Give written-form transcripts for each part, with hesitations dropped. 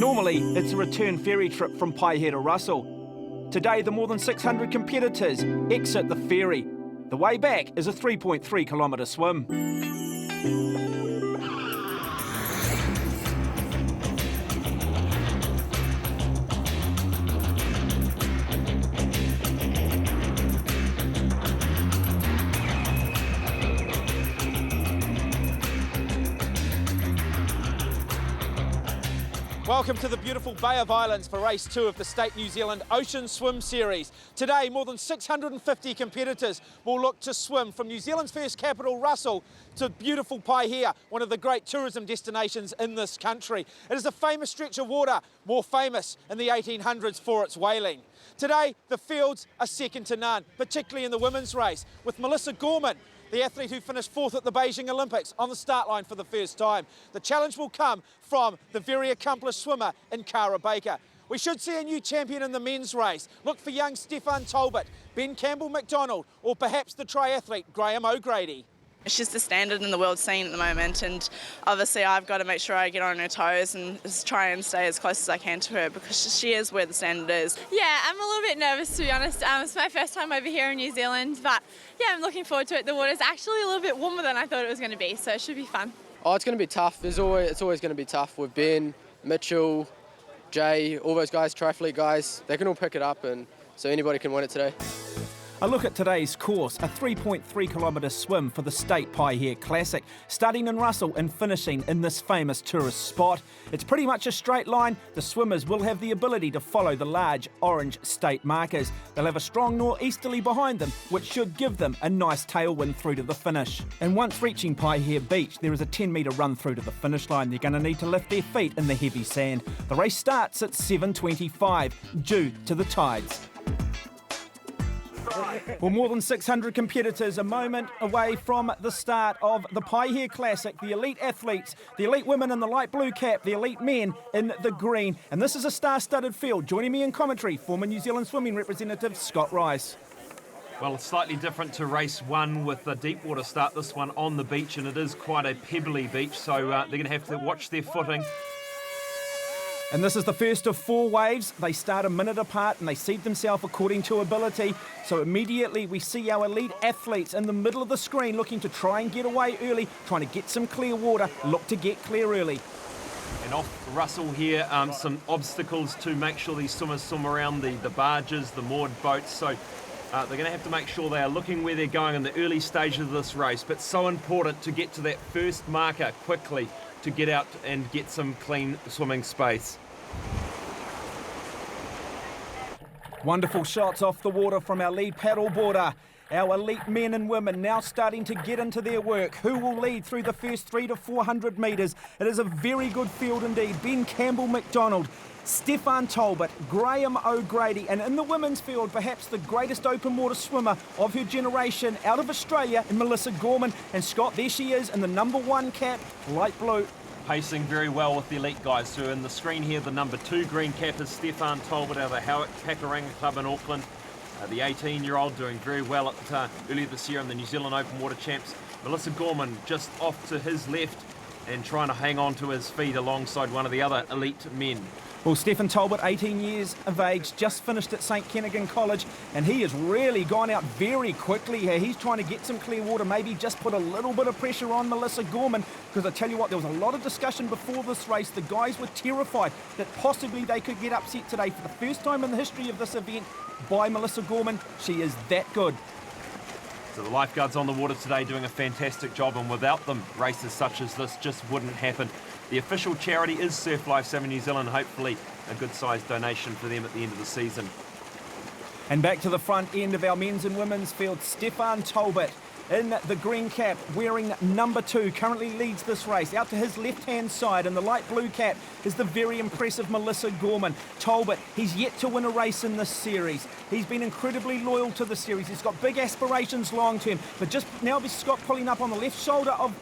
Normally, it's a return ferry trip from Paihia to Russell. Today, the more than 600 competitors exit the ferry. The way back is a 3.3 kilometre swim. Welcome to the beautiful Bay of Islands for race 2 of the State New Zealand Ocean Swim Series. Today, more than 650 competitors will look to swim from New Zealand's first capital, Russell, to beautiful Paihia, one of the great tourism destinations in this country. It is a famous stretch of water, more famous in the 1800s for its whaling. Today, the fields are second to none, particularly in the women's race, with Melissa Gorman, the athlete who finished 4th at the Beijing Olympics, on the start line for the first time. The challenge will come from the very accomplished swimmer in Cara Baker. We should see a new champion in the men's race. Look for young Stefan Talbot, Ben Campbell-McDonald, or perhaps the triathlete Graham O'Grady. She's the standard in the world scene at the moment, and obviously I've got to make sure I get on her toes and just try and stay as close as I can to her, because she is where the standard is. Yeah, I'm a little bit nervous, to be honest. It's my first time over here in New Zealand, but yeah, I'm looking forward to it. The water's actually a little bit warmer than I thought it was going to be, so it should be fun. Oh, it's going to be tough. It's always going to be tough with Ben, Mitchell, Jay, all those guys, triathlete guys. They can all pick it up, and so anybody can win it today. A look at today's course, a 3.3 kilometre swim for the State Paihia Classic, starting in Russell and finishing in this famous tourist spot. It's pretty much a straight line. The swimmers will have the ability to follow the large orange state markers. They'll have a strong northeasterly behind them, which should give them a nice tailwind through to the finish. And once reaching Paihia Beach, there is a 10-metre run through to the finish line. They're going to need to lift their feet in the heavy sand. The race starts at 7:25, due to the tides. Well, more than 600 competitors a moment away from the start of the Paihia Classic. The elite athletes, the elite women in the light blue cap, the elite men in the green. And this is a star-studded field. Joining me in commentary, former New Zealand swimming representative Scott Rice. Well, it's slightly different to race 1 with the deep water start. This one on the beach, and it is quite a pebbly beach, so they're going to have to watch their footing. And this is the first of 4 waves. They start a minute apart and they seed themselves according to ability. So immediately we see our elite athletes in the middle of the screen looking to try and get away early, trying to get some clear water, look to get clear early. And off Russell here, some obstacles to make sure these swimmers swim around the barges, the moored boats. So they're going to have to make sure they are looking where they're going in the early stages of this race. But so important to get to that first marker quickly to get out and get some clean swimming space. Wonderful shots off the water from our lead paddleboarder. Our elite men and women now starting to get into their work. Who will lead through the first 300 to 400 metres? It is a very good field indeed. Ben Campbell-McDonald, Stefan Talbot, Graham O'Grady, and in the women's field, perhaps the greatest open water swimmer of her generation out of Australia, and Melissa Gorman. And Scott, there she is in the number 1 cap, light blue. Pacing very well with the elite guys. So in the screen here, the number 2 green cap is Stefan Talbot out of the Howick Pakuranga Club in Auckland. The 18-year-old doing very well at earlier this year in the New Zealand Open Water Champs. Melissa Gorman just off to his left and trying to hang on to his feet alongside one of the other elite men. Well, Stefan Talbot, 18 years of age, just finished at St Kentigern College, and he has really gone out very quickly here. He's trying to get some clear water, maybe just put a little bit of pressure on Melissa Gorman, because I tell you what, there was a lot of discussion before this race. The guys were terrified that possibly they could get upset today for the first time in the history of this event by Melissa Gorman. She is that good. So the lifeguards on the water today doing a fantastic job, and without them, races such as this just wouldn't happen. The official charity is Surf Life Saving New Zealand, hopefully a good-sized donation for them at the end of the season. And back to the front end of our men's and women's field, Stefan Talbot in the green cap, wearing number 2, currently leads this race. Out to his left-hand side in the light blue cap is the very impressive Melissa Gorman. Talbot, he's yet to win a race in this series. He's been incredibly loyal to the series. He's got big aspirations long-term, but just now with Scott pulling up on the left shoulder of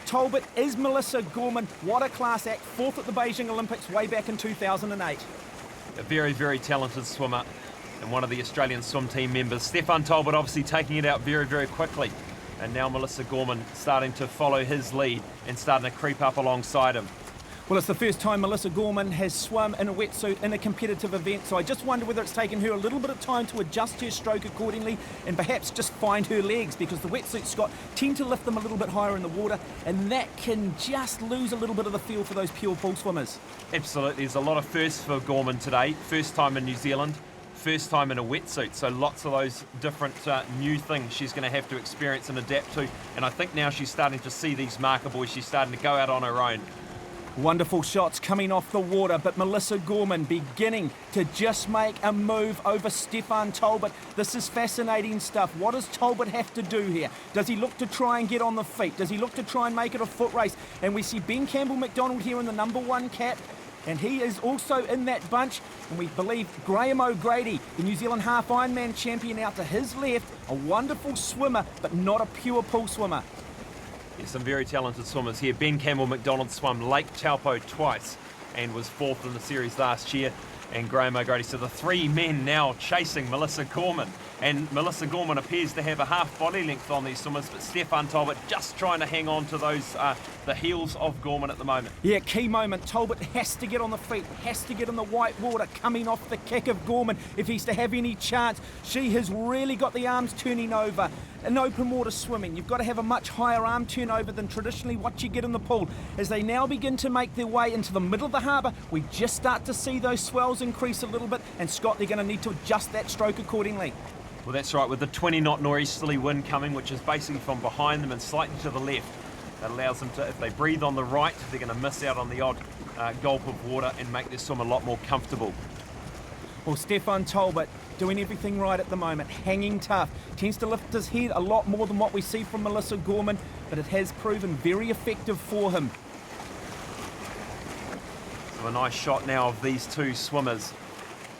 Talbot is Melissa Gorman. What a class act, 4th at the Beijing Olympics way back in 2008. A very, very talented swimmer and one of the Australian swim team members. Stefan Talbot obviously taking it out very, very quickly. And now Melissa Gorman starting to follow his lead and starting to creep up alongside him. Well, it's the first time Melissa Gorman has swum in a wetsuit in a competitive event, so I just wonder whether it's taken her a little bit of time to adjust her stroke accordingly and perhaps just find her legs, because the wetsuits, Scott, tend to lift them a little bit higher in the water, and that can just lose a little bit of the feel for those pure pool swimmers. Absolutely, there's a lot of firsts for Gorman today. First time in New Zealand, first time in a wetsuit, so lots of those different new things she's going to have to experience and adapt to, and I think now she's starting to see these marker boys. She's starting to go out on her own. Wonderful shots coming off the water, but Melissa Gorman beginning to just make a move over Stefan Talbot. This is fascinating stuff. What does Talbot have to do here? Does he look to try and get on the feet? Does he look to try and make it a foot race? And we see Ben Campbell-McDonald here in the number 1 cap, and he is also in that bunch. And we believe Graham O'Grady, the New Zealand half Ironman champion, out to his left, a wonderful swimmer, but not a pure pool swimmer. There's some very talented swimmers here. Ben Campbell-McDonald swum Lake Taupo twice and was 4th in the series last year. And Graham O'Grady. So the 3 men now chasing Melissa Gorman. And Melissa Gorman appears to have a half body length on these swimmers, but Stefan Talbot just trying to hang on to those the heels of Gorman at the moment. Yeah, key moment. Talbot has to get on the feet, has to get in the white water, coming off the kick of Gorman if he's to have any chance. She has really got the arms turning over. In open water swimming, you've got to have a much higher arm turnover than traditionally what you get in the pool. As they now begin to make their way into the middle of the harbour, we just start to see those swells increase a little bit, and Scott, they're going to need to adjust that stroke accordingly. Well, that's right, with the 20-knot nor'easterly wind coming, which is basically from behind them and slightly to the left. That allows them to, if they breathe on the right, they're going to miss out on the odd gulp of water and make their swim a lot more comfortable. Well, Stefan Talbot doing everything right at the moment, hanging tough. Tends to lift his head a lot more than what we see from Melissa Gorman, but it has proven very effective for him. So a nice shot now of these two swimmers.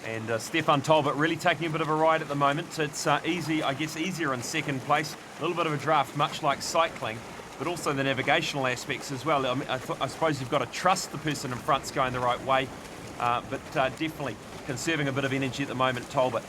And Stefan Talbot really taking a bit of a ride at the moment. It's easy, I guess, easier in second place. A little bit of a draft, much like cycling, but also the navigational aspects as well. I suppose you've got to trust the person in front's going the right way, but definitely conserving a bit of energy at the moment, Talbot.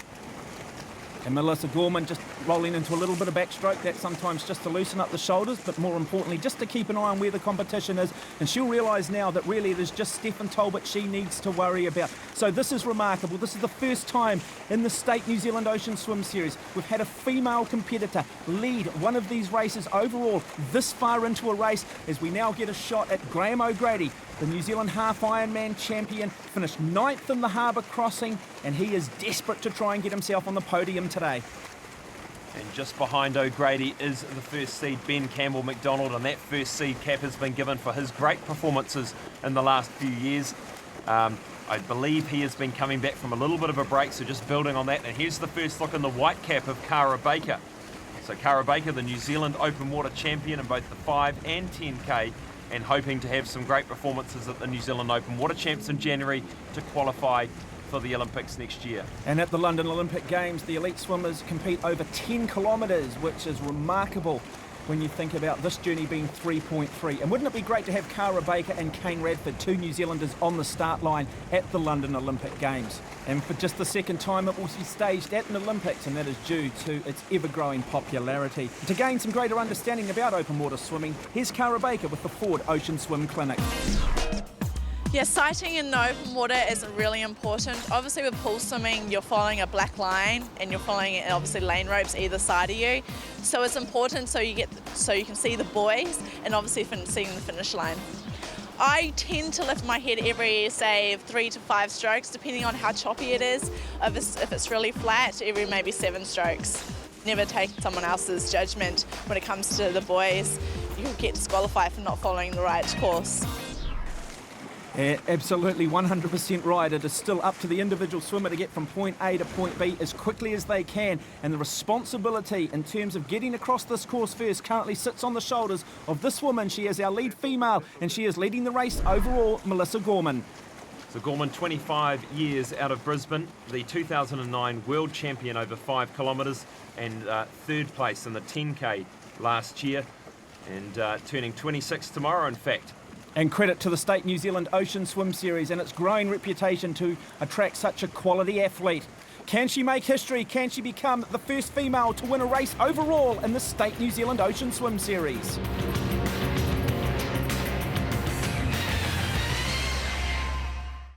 And Melissa Gorman just rolling into a little bit of backstroke. That sometimes just to loosen up the shoulders, but more importantly, just to keep an eye on where the competition is. And she'll realise now that really it is just Stefan Talbot she needs to worry about. So this is remarkable. This is the first time in the State New Zealand Ocean Swim Series we've had a female competitor lead one of these races overall this far into a race, as we now get a shot at Graham O'Grady, the New Zealand half Ironman champion, finished 9th in the harbour crossing, and he is desperate to try and get himself on the podium today. And just behind O'Grady is the first seed, Ben Campbell-McDonald, and that first seed cap has been given for his great performances in the last few years. I believe he has been coming back from a little bit of a break, so just building on that. And here's the first look in the white cap of Cara Baker. So Cara Baker, the New Zealand open water champion in both the 5 and 10K, and hoping to have some great performances at the New Zealand Open Water Champs in January to qualify for the Olympics next year. And at the London Olympic Games, the elite swimmers compete over 10 kilometres, which is remarkable when you think about this journey being 3.3. And wouldn't it be great to have Cara Baker and Kane Radford, 2 New Zealanders, on the start line at the London Olympic Games? And for just the second time it will be staged at an Olympics, and that is due to its ever-growing popularity. To gain some greater understanding about open water swimming, here's Cara Baker with the Ford Ocean Swim Clinic. Yeah, sighting in the open water is really important. Obviously with pool swimming, you're following a black line and you're following obviously lane ropes either side of you. So it's important so you can see the buoys and obviously seeing the finish line. I tend to lift my head every, say, 3 to 5 strokes, depending on how choppy it is. If it's really flat, every maybe 7 strokes. Never take someone else's judgment when it comes to the buoys. You'll get disqualified for not following the right course. Yeah, absolutely, 100% right. It is still up to the individual swimmer to get from point A to point B as quickly as they can, and the responsibility in terms of getting across this course first currently sits on the shoulders of this woman. She is our lead female, and she is leading the race overall, Melissa Gorman. So Gorman, 25 years out of Brisbane, the 2009 world champion over 5 kilometres, and 3rd place in the 10K last year, and turning 26 tomorrow, in fact. And credit to the State New Zealand Ocean Swim Series and its growing reputation to attract such a quality athlete. Can she make history? Can she become the first female to win a race overall in the State New Zealand Ocean Swim Series?